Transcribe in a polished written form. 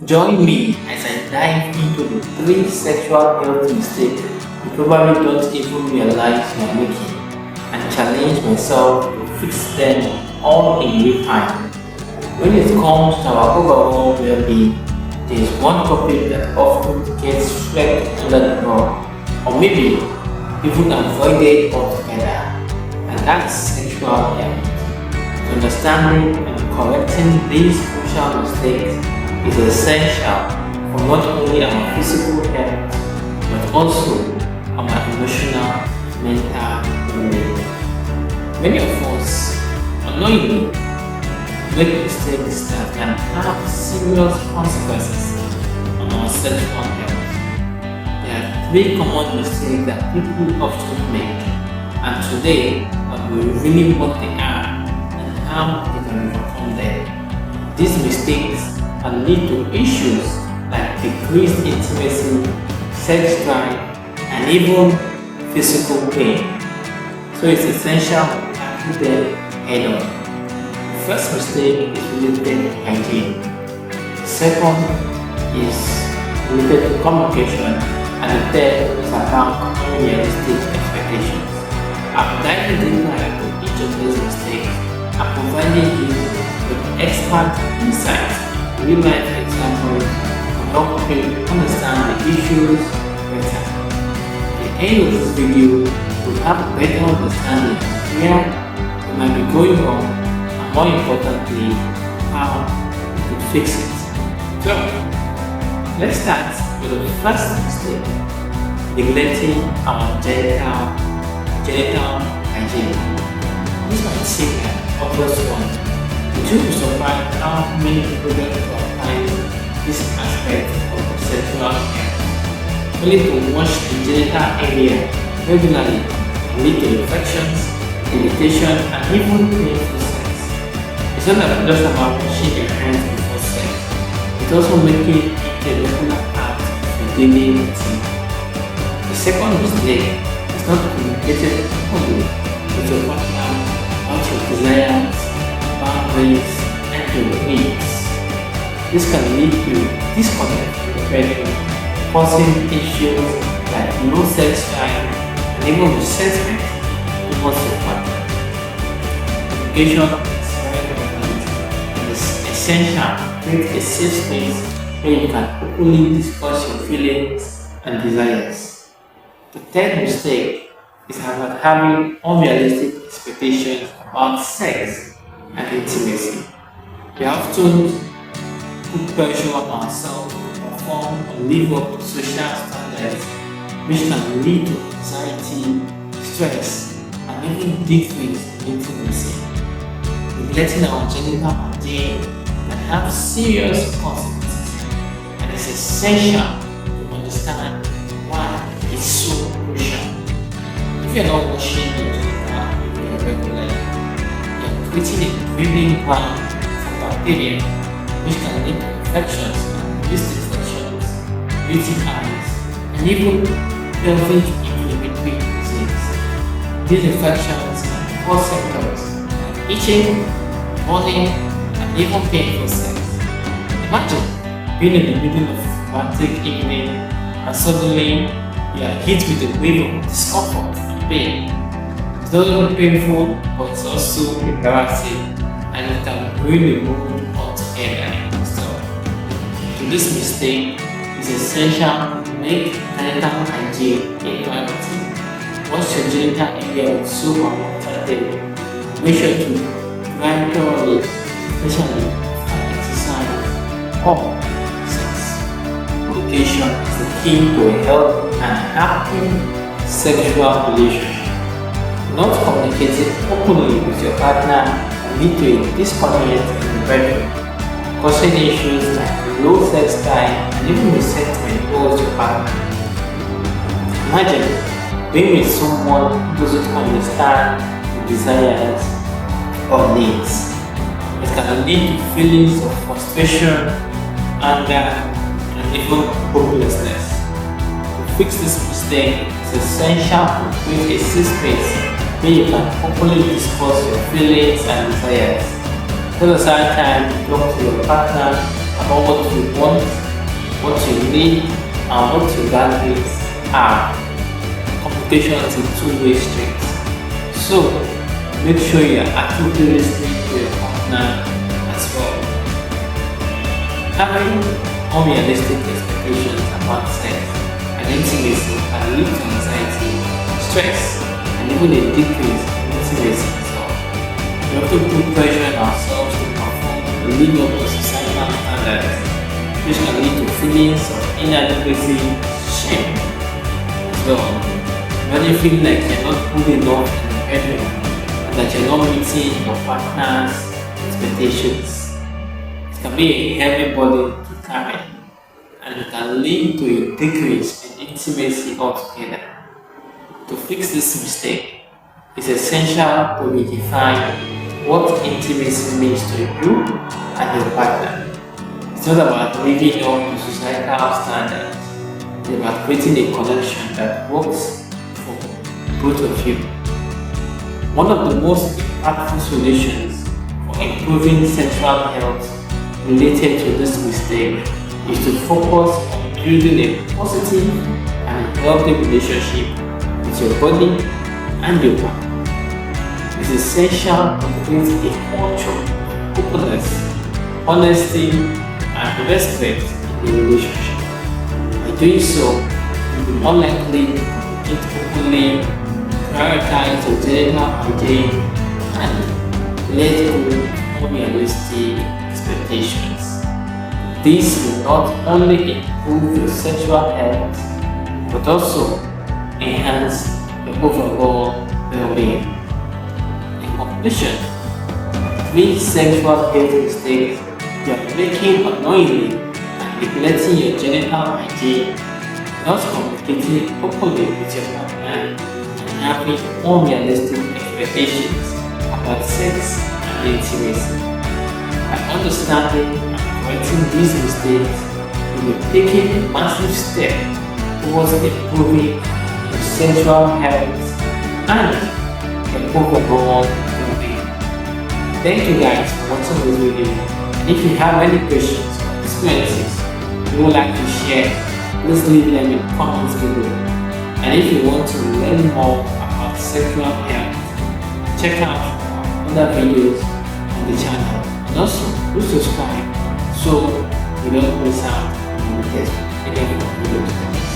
Join me as I dive into the three sexual health mistakes you probably don't even realize you're making and challenge myself to fix them all in real time. When it comes to our overall well-being, there is one topic that often gets swept under the rug, or maybe even avoided altogether, and that's sexual health. Understanding and correcting these crucial mistakes is essential for not only our physical health but also our emotional, mental well-being. Many of us unknowingly make mistakes that can have serious consequences on our sexual health. There are three common mistakes that people often make, and today I will reveal what they are and how they can overcome them. These mistakes can lead to issues like decreased intimacy, sex drive, and even physical pain. So it's essential to tackle them head on. The first mistake is related to hygiene. The second is related to communication, and the third is about unrealistic expectations. I'm diving deeper into each of these mistakes and providing you with expert insights, real life examples to help you understand the issues better. At the end of this video, you'll have a better understanding of where you might be going wrong and more importantly, how you can fix it. So, let's start with the first mistake, neglecting our genital hygiene. This might seem an obvious one, but you will surprise how many people don't apply this aspect of sexual health. Only to wash the genital area regularly can lead to infections, irritation, and even painful sex. It's not just about washing your hands before sex, it's also making it a regular part of your daily routine. The second mistake is not communicating openly with your partner about your desires, boundaries, and your needs. This can lead to disconnect with the bedroom, causing issues like low sex drive and even resentment towards your partner. Communication is very important and is essential to create a safe space where you can openly discuss your feelings and desires. The third mistake is about having unrealistic expectations about sex and intimacy. We often put pressure on ourselves to perform or live up to social standards, which can lead to anxiety, stress, and even decrease in intimacy. Neglecting our genital hygiene can have serious consequences, and it's essential to understand why it's so crucial. If you're not washing your genital area regularly, you're creating a breeding ground for bacteria, which can lead to infections and yeast infections, UTIs, and even pelvic inflammatory disease. These infections can cause symptoms like itching, burning, and even painful sex. Imagine being in the middle of a romantic evening and suddenly you are hit with a wave of discomfort and pain. It's not only painful, but it's also embarrassing and it can ruin the mood altogether. So, to this mistake, it's essential to make genital hygiene a priority. Wash your genital area with soap and water daily. Make sure to dry thoroughly, especially after exercise or sex. Communication is the key to a healthy and happy sexual relationship. Not communicating openly with your partner can lead to a disconnect in the bedroom, causing issues like low sex drive and even resentment towards your partner. Imagine being with someone who doesn't understand your desires or needs. It can lead to feelings of frustration, anger, and even hopelessness. To fix this mistake, it's essential to create a safe space where you can openly discuss your feelings and desires. Set aside time to talk to your partner about what you want, what you need, and what your boundaries are. Communication is a two-way street. So make sure you are actively listening to your partner as well. Having unrealistic expectations about sex and intimacy can lead to anxiety, stress, and even a decrease in intimacy itself. We often put pressure on ourselves to perform or live up to societal standards, which can lead to feelings of inadequacy, shame as well. When you feel like you're not good enough in the bedroom and that you're not meeting your partner's expectations, it can be a heavy burden to carry and it can lead to a decrease in intimacy altogether. To fix this mistake, it's essential to redefine what intimacy means to you and your partner. It's not about living up to societal standards, it's about creating a connection that works for both of you. One of the most impactful solutions for improving sexual health related to this mistake is to focus on building a positive and healthy relationship with your body and your partner. It's essential to create a culture of openness, honesty, and respect in the relationship. By doing so, you'll be more likely to communicate openly, prioritize your genital hygiene, and let go of unrealistic expectations. This will not only improve your sexual health, but also enhance your overall well-being. In conclusion, 3 sexual health mistakes you are making unknowingly and neglecting your genital hygiene, not communicating openly with your partner, and having unrealistic expectations about sex and intimacy. By understanding and correcting these mistakes, you will be taking a massive step towards improving your sexual health and your overall well-being. Thank you guys for watching this video. And if you have any questions or experiences you would like to share, please leave them in the comments below. And if you want to learn more about sexual health, check out our other videos on the channel. And also, do subscribe so you don't miss out on the next video.